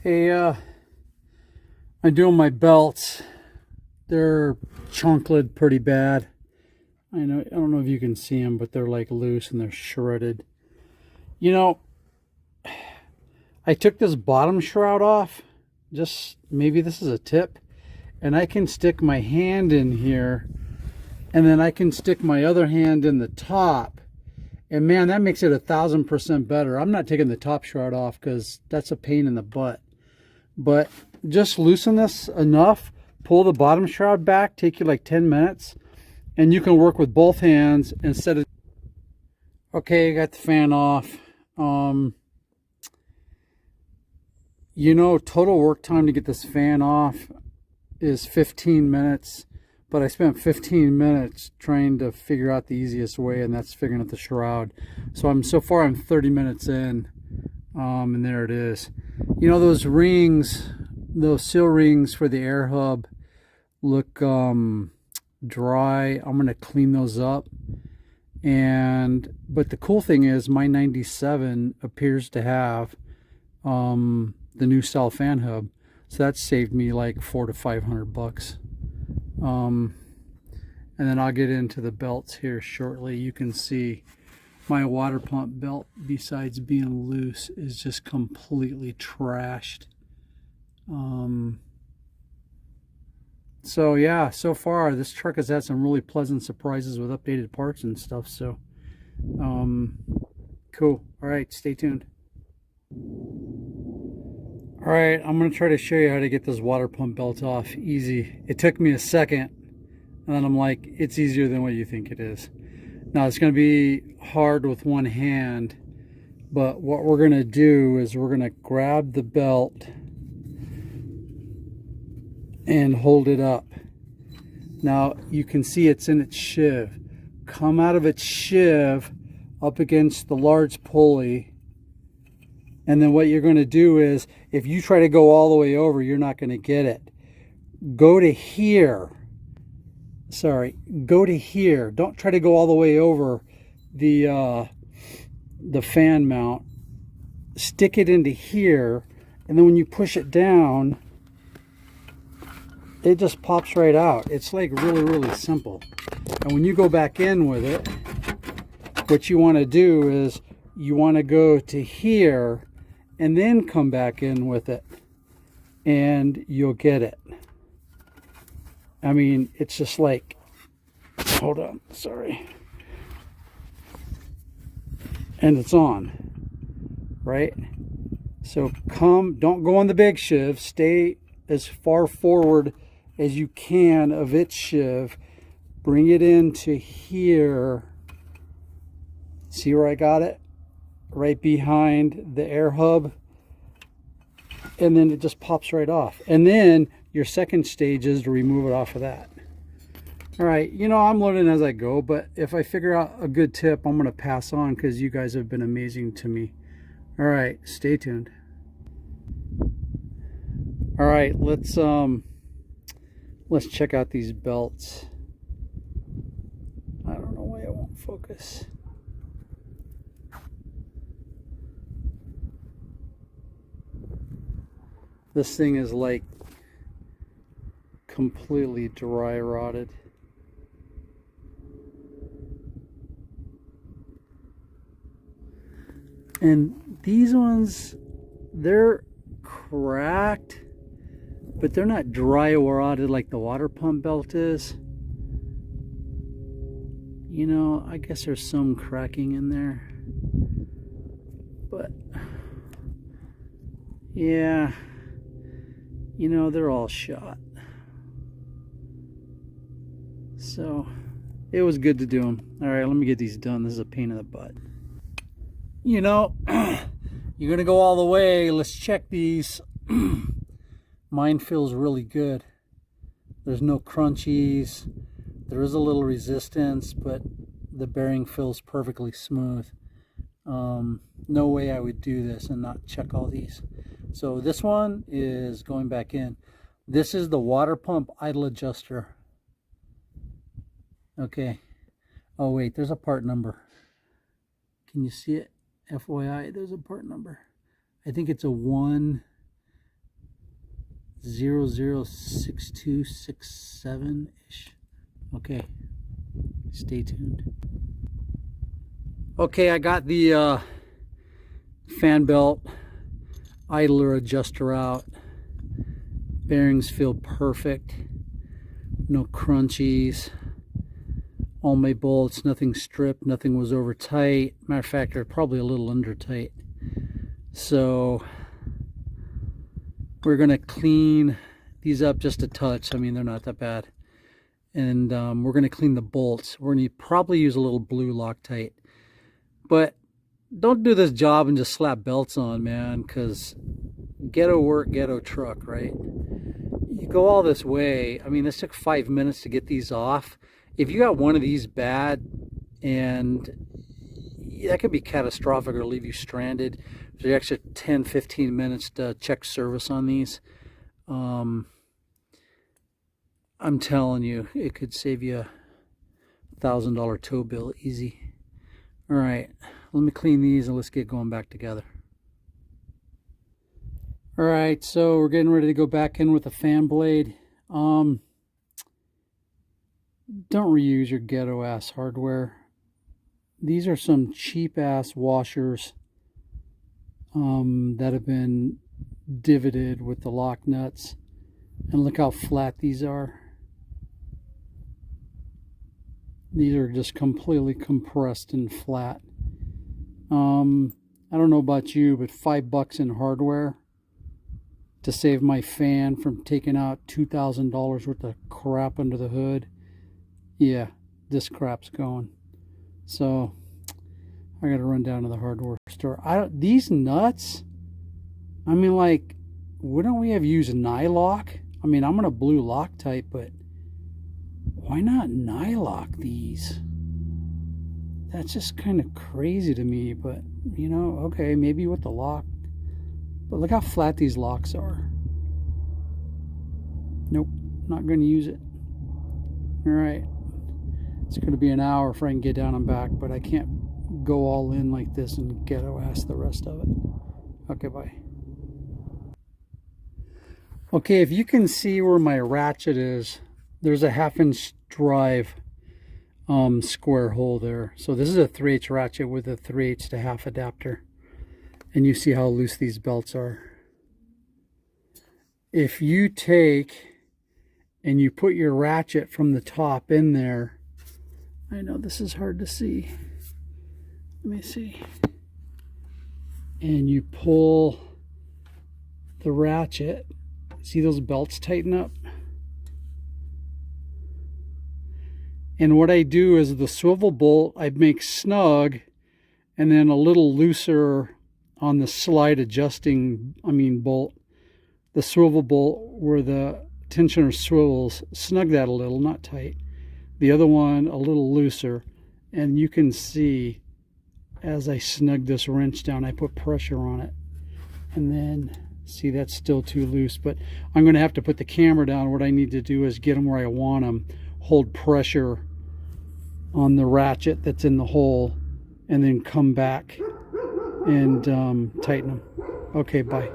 Hey, I'm doing my belts. They're chunkled pretty bad. I don't know if you can see them, but they're like loose and they're shredded. You know, I took this bottom shroud off. Just maybe this is a tip. And I can stick my hand in here, and then I can stick my other hand in the top. And man, that makes it 1,000% better. I'm not taking the top shroud off because that's a pain in the butt. But just loosen this enough, pull the bottom shroud back, take you like 10 minutes, and you can work with both hands instead of... Okay, I got the fan off. Total work time to get this fan off is 15 minutes, but I spent 15 minutes trying to figure out the easiest way, and that's figuring out the shroud. So far I'm 30 minutes in, and there it is. Those rings, those seal rings for the air hub look dry. I'm gonna clean those up. But the cool thing is my 97 appears to have the new style fan hub, so that saved me like $400 to $500. And then I'll get into the belts here shortly. You can see my water pump belt, besides being loose, is just completely trashed. So yeah, so far this truck has had some really pleasant surprises with updated parts and stuff. So cool. All right, stay tuned. All right, I'm gonna try to show you how to get this water pump belt off easy. It took me a second, and then I'm like, it's easier than what you think it is. Now it's gonna be hard with one hand, but what we're gonna do is we're gonna grab the belt and hold it up. Now you can see it's in its sheave. Come out of its sheave up against the large pulley, and then what you're going to do is, if you try to go all the way over, you're not going to get it. Go to here. Go to here. Don't try to go all the way over the fan mount. Stick it into here, and then when you push it down, it just pops right out. It's like really, really simple. And when you go back in with it, what you want to do is you want to go to here and then come back in with it, and you'll get it. I mean, it's just like, hold on, sorry. And it's on, right? So don't go on the big sheave. Stay as far forward as you can of its sheave. Bring it into here. See where I got it? Right behind the air hub. And then it just pops right off. And then your second stage is to remove it off of that. All right, I'm learning as I go, but if I figure out a good tip, I'm gonna pass on because you guys have been amazing to me. All right, stay tuned. All right, let's check out these belts. I don't know why it won't focus. This thing is like completely dry rotted. And these ones, they're cracked, but they're not dry or rotted like the water pump belt is. I guess there's some cracking in there, but yeah, they're all shot. So it was good to do them. All right, let me get these done. This is a pain in the butt. You're gonna go all the way. Let's check these. Mine feels really good. There's no crunchies. There is a little resistance, but the bearing feels perfectly smooth. No way I would do this and not check all these. So this one is going back in. This is the water pump idle adjuster. Okay. Oh wait, there's a part number. Can you see it? FYI, there's a part number. I think it's a 1 006267-ish. Okay, stay tuned. Okay, I got the fan belt idler adjuster out. Bearings feel perfect. No crunchies. All my bolts, nothing stripped, nothing was over tight. Matter of fact, they're probably a little under tight. So we're gonna clean these up just a touch. I mean, they're not that bad. And we're gonna clean the bolts. We're gonna probably use a little blue Loctite. But don't do this job and just slap belts on, man, because ghetto work, ghetto truck, right? You go all this way. I mean, this took 5 minutes to get these off. If you got one of these bad, and that could be catastrophic or leave you stranded. There's an extra 10-15 minutes to check service on these. I'm telling you, it could save you a $1,000 tow bill easy. All right, let me clean these and let's get going back together. All right, so we're getting ready to go back in with a fan blade. Don't reuse your ghetto ass hardware. These are some cheap ass washers that have been divoted with the lock nuts, and look how flat these are. These are just completely compressed and flat. I don't know about you, but $5 in hardware to save my fan from taking out $2,000 worth of crap under the hood. Yeah, this crap's going. So I gotta run down to the hardware store. These nuts, I mean, like, wouldn't we have used Nylock? I mean, I'm gonna blue Loctite, but why not Nylock these? That's just kind of crazy to me, but you know, okay, maybe with the lock. But look how flat these locks are. Nope, not gonna use it. All right. It's going to be an hour if I can get down and back, but I can't go all in like this and ghetto ass the rest of it. Okay, bye. Okay, if you can see where my ratchet is, there's a 1/2-inch drive square hole there. So this is a 3/8 ratchet with a 3/8 to 1/2 adapter. And you see how loose these belts are. If you take and you put your ratchet from the top in there, I know this is hard to see. Let me see. And you pull the ratchet. See those belts tighten up? And what I do is the swivel bolt I make snug and then a little looser on the slide adjusting, bolt. The swivel bolt where the tensioner swivels, snug that a little, not tight. The other one a little looser, and you can see as I snug this wrench down, I put pressure on it, and then see that's still too loose, but I'm going to have to put the camera down. What I need to do is get them where I want them, hold pressure on the ratchet that's in the hole, and then come back and tighten them. Okay, bye.